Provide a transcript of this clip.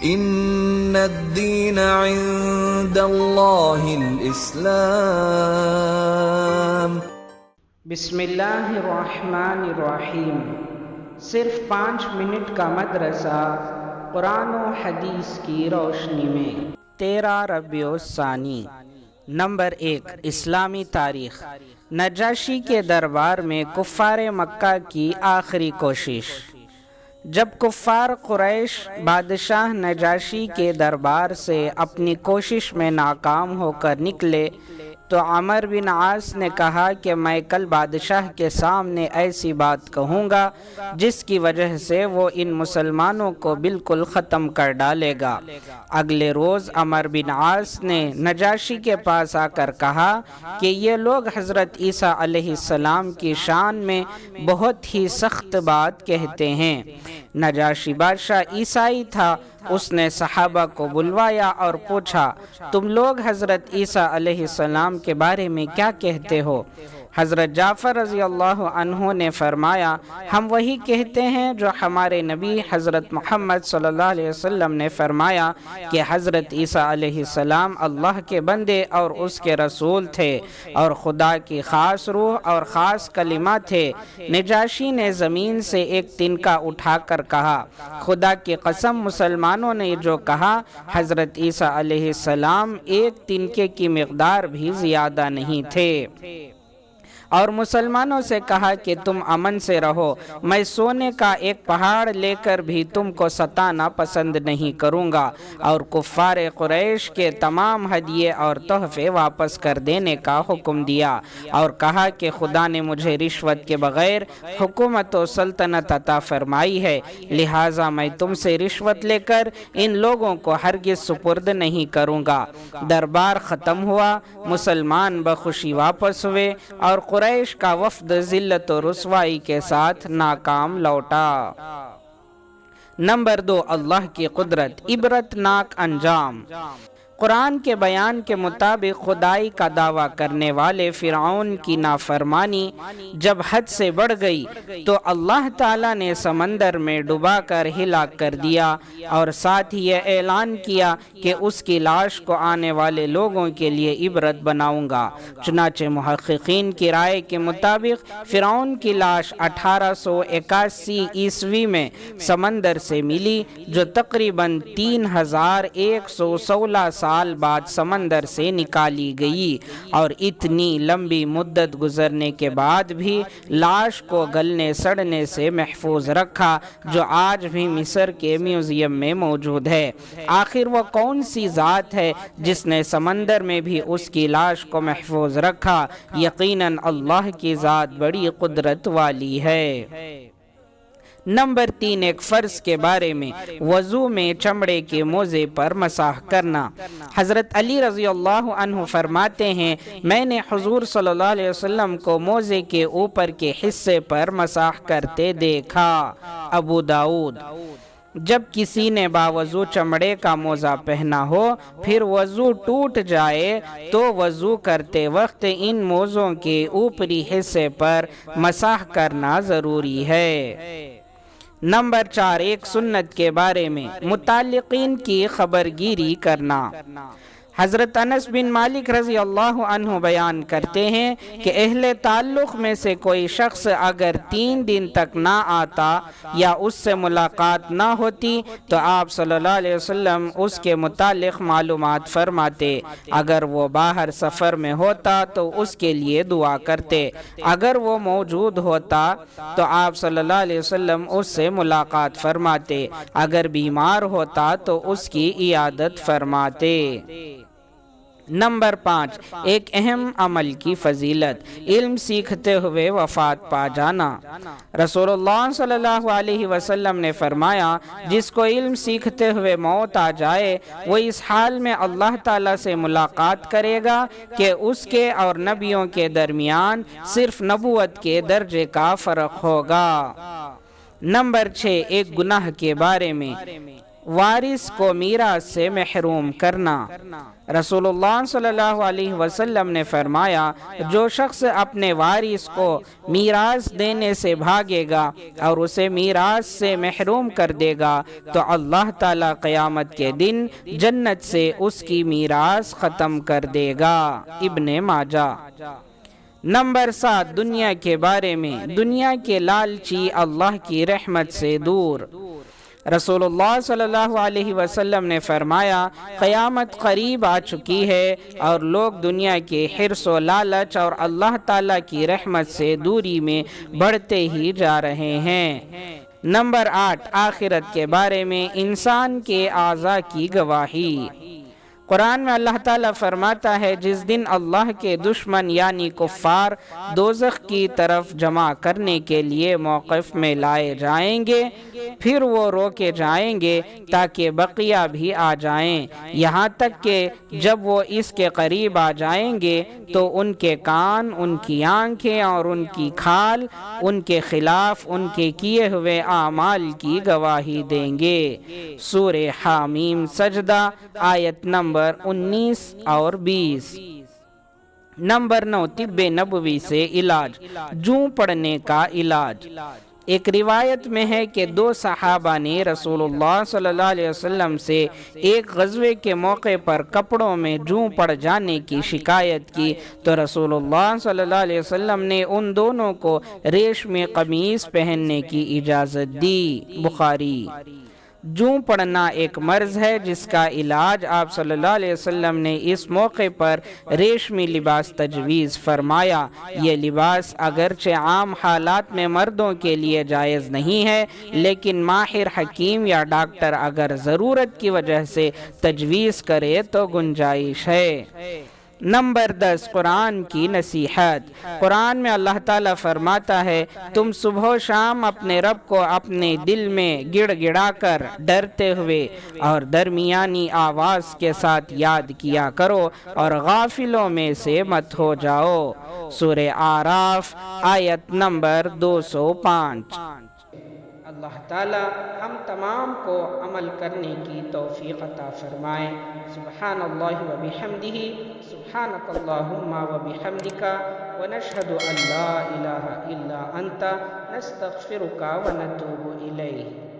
ان الدین عند اللہ الاسلام۔ بسم اللہ الرحمن الرحیم۔ صرف 5 منٹ کا مدرسہ قرآن و حدیث کی روشنی میں۔ 13 ربیع الثانی۔ نمبر 1، اسلامی تاریخ۔ نجاشی کے دربار میں کفار مکہ کی آخری کوشش۔ جب کفار قریش بادشاہ نجاشی کے دربار سے اپنی کوشش میں ناکام ہو کر نکلے تو عمر بن عاص نے کہا کہ میں کل بادشاہ کے سامنے ایسی بات کہوں گا جس کی وجہ سے وہ ان مسلمانوں کو بالکل ختم کر ڈالے گا۔ اگلے روز عمر بن عاص نے نجاشی کے پاس آ کر کہا کہ یہ لوگ حضرت عیسیٰ علیہ السلام کی شان میں بہت ہی سخت بات کہتے ہیں۔ نجاشی بادشاہ عیسائی تھا، اس نے صحابہ کو بلوایا اور پوچھا، تم لوگ حضرت عیسیٰ علیہ السلام کے بارے میں کیا کہتے ہو؟ حضرت جعفر رضی اللہ عنہ نے فرمایا، ہم وہی کہتے ہیں جو ہمارے نبی حضرت محمد صلی اللہ علیہ وسلم نے فرمایا کہ حضرت عیسیٰ علیہ السلام اللہ کے بندے اور اس کے رسول تھے اور خدا کی خاص روح اور خاص کلمہ تھے۔ نجاشی نے زمین سے ایک تنکا اٹھا کر کہا، خدا کی قسم مسلمانوں نے جو کہا حضرت عیسیٰ علیہ السلام ایک تنکے کی مقدار بھی زیادہ نہیں تھے، اور مسلمانوں سے کہا کہ تم امن سے رہو، میں سونے کا ایک پہاڑ لے کر بھی تم کو ستانا پسند نہیں کروں گا، اور کفار قریش کے تمام ہدیے اور تحفے واپس کر دینے کا حکم دیا، اور کہا کہ خدا نے مجھے رشوت کے بغیر حکومت و سلطنت عطا فرمائی ہے، لہٰذا میں تم سے رشوت لے کر ان لوگوں کو ہرگز سپرد نہیں کروں گا۔ دربار ختم ہوا، مسلمان بخوشی واپس ہوئے اور قریش کا وفد ذلت و رسوائی کے ساتھ ناکام لوٹا۔ نمبر 2، اللہ کی قدرت، عبرتناک انجام۔ قرآن کے بیان کے مطابق خدائی کا دعویٰ کرنے والے فرعون کی نافرمانی جب حد سے بڑھ گئی تو اللہ تعالیٰ نے سمندر میں ڈبا کر ہلاک کر دیا، اور ساتھ ہی یہ اعلان کیا کہ اس کی لاش کو آنے والے لوگوں کے لیے عبرت بناؤں گا۔ چنانچہ محققین کی رائے کے مطابق فرعون کی لاش 1881 عیسوی میں سمندر سے ملی، جو تقریباً 3116 سال بعد سمندر سے نکالی گئی، اور اتنی لمبی مدت گزرنے کے بعد بھی لاش کو گلنے سڑنے سے محفوظ رکھا، جو آج بھی مصر کے میوزیم میں موجود ہے۔ آخر وہ کون سی ذات ہے جس نے سمندر میں بھی اس کی لاش کو محفوظ رکھا؟ یقیناً اللہ کی ذات بڑی قدرت والی ہے۔ نمبر 3، ایک فرض کے بارے میں، وضو میں چمڑے کے موزے پر مسح کرنا۔ حضرت علی رضی اللہ عنہ فرماتے ہیں، میں نے حضور صلی اللہ علیہ وسلم کو موزے کے اوپر کے حصے پر مسح کرتے دیکھا۔ ابو داؤد۔ جب کسی نے باوضو چمڑے کا موزہ پہنا ہو پھر وضو ٹوٹ جائے تو وضو کرتے وقت ان موزوں کے اوپری حصے پر مسح کرنا ضروری ہے۔ نمبر 4، ایک سنت کے بارے میں، متعلقین کی خبرگیری کرنا۔ حضرت انس بن مالک رضی اللہ عنہ بیان کرتے ہیں کہ اہل تعلق میں سے کوئی شخص اگر 3 دن تک نہ آتا یا اس سے ملاقات نہ ہوتی تو آپ صلی اللہ علیہ وسلم اس کے متعلق معلومات فرماتے، اگر وہ باہر سفر میں ہوتا تو اس کے لیے دعا کرتے، اگر وہ موجود ہوتا تو آپ صلی اللہ علیہ وسلم اس سے ملاقات فرماتے، اگر بیمار ہوتا تو اس کی عیادت فرماتے۔ نمبر 5، ایک اہم عمل کی فضیلت، علم سیکھتے ہوئے وفات پا جانا۔ رسول اللہ صلی اللہ علیہ وسلم نے فرمایا، جس کو علم سیکھتے ہوئے موت آ جائے وہ اس حال میں اللہ تعالیٰ سے ملاقات کرے گا کہ اس کے اور نبیوں کے درمیان صرف نبوت کے درجے کا فرق ہوگا۔ نمبر 6، ایک گناہ کے بارے میں، وارث کو میراث سے محروم کرنا۔ رسول اللہ صلی اللہ علیہ وسلم نے فرمایا، جو شخص اپنے وارث کو میراث دینے سے بھاگے گا اور اسے میراث سے محروم کر دے گا تو اللہ تعالیٰ قیامت کے دن جنت سے اس کی میراث ختم کر دے گا۔ ابن ماجہ۔ نمبر 7، دنیا کے بارے میں۔ دنیا کے لالچی اللہ کی رحمت سے دور۔ رسول اللہ صلی اللہ علیہ وسلم نے فرمایا، قیامت قریب آ چکی ہے اور لوگ دنیا کے حرص و لالچ اور اللہ تعالیٰ کی رحمت سے دوری میں بڑھتے ہی جا رہے ہیں۔ نمبر 8، آخرت کے بارے میں انسان کے اعضاء کی گواہی۔ قرآن میں اللہ تعالیٰ فرماتا ہے، جس دن اللہ کے دشمن یعنی کفار دوزخ کی طرف جمع کرنے کے لیے موقف میں لائے جائیں گے، پھر وہ روکے جائیں گے تاکہ بقیہ بھی آ جائیں، یہاں تک کہ جب وہ اس کے قریب آ جائیں گے تو ان کے کان، ان کی آنکھیں اور ان کی کھال ان کے خلاف ان کے کیے ہوئے اعمال کی گواہی دیں گے۔ سورہ حامیم سجدہ آیت نمبر 19 اور 20۔ نمبر 9، طب نبوی سے علاج۔ جوں پڑنے کا علاج۔ ایک روایت میں ہے کہ 2 صحابہ نے رسول اللہ صلی اللہ علیہ وسلم سے ایک غزوے کے موقع پر کپڑوں میں جوں پڑ جانے کی شکایت کی تو رسول اللہ صلی اللہ علیہ وسلم نے ان دونوں کو ریشمی قمیص پہننے کی اجازت دی۔ بخاری۔ جوں پڑنا ایک مرض ہے جس کا علاج آپ صلی اللہ علیہ وسلم نے اس موقع پر ریشمی لباس تجویز فرمایا۔ یہ لباس اگرچہ عام حالات میں مردوں کے لیے جائز نہیں ہے، لیکن ماہر حکیم یا ڈاکٹر اگر ضرورت کی وجہ سے تجویز کرے تو گنجائش ہے۔ نمبر 10، قرآن کی نصیحت۔ قرآن میں اللہ تعالیٰ فرماتا ہے، تم صبح و شام اپنے رب کو اپنے دل میں گڑ گڑا کر ڈرتے ہوئے اور درمیانی آواز کے ساتھ یاد کیا کرو اور غافلوں میں سے مت ہو جاؤ۔ سورہ اعراف آیت نمبر 205۔ اللہ تعالیٰ ہم تمام کو عمل کرنے کی توفیق عطا فرمائے۔ سبحان اللہ و بحمدہ، سبحانک اللہم و بحمدک، ونشہد ان لا الہ الا انت، نستغفرک و نتوب الیہ۔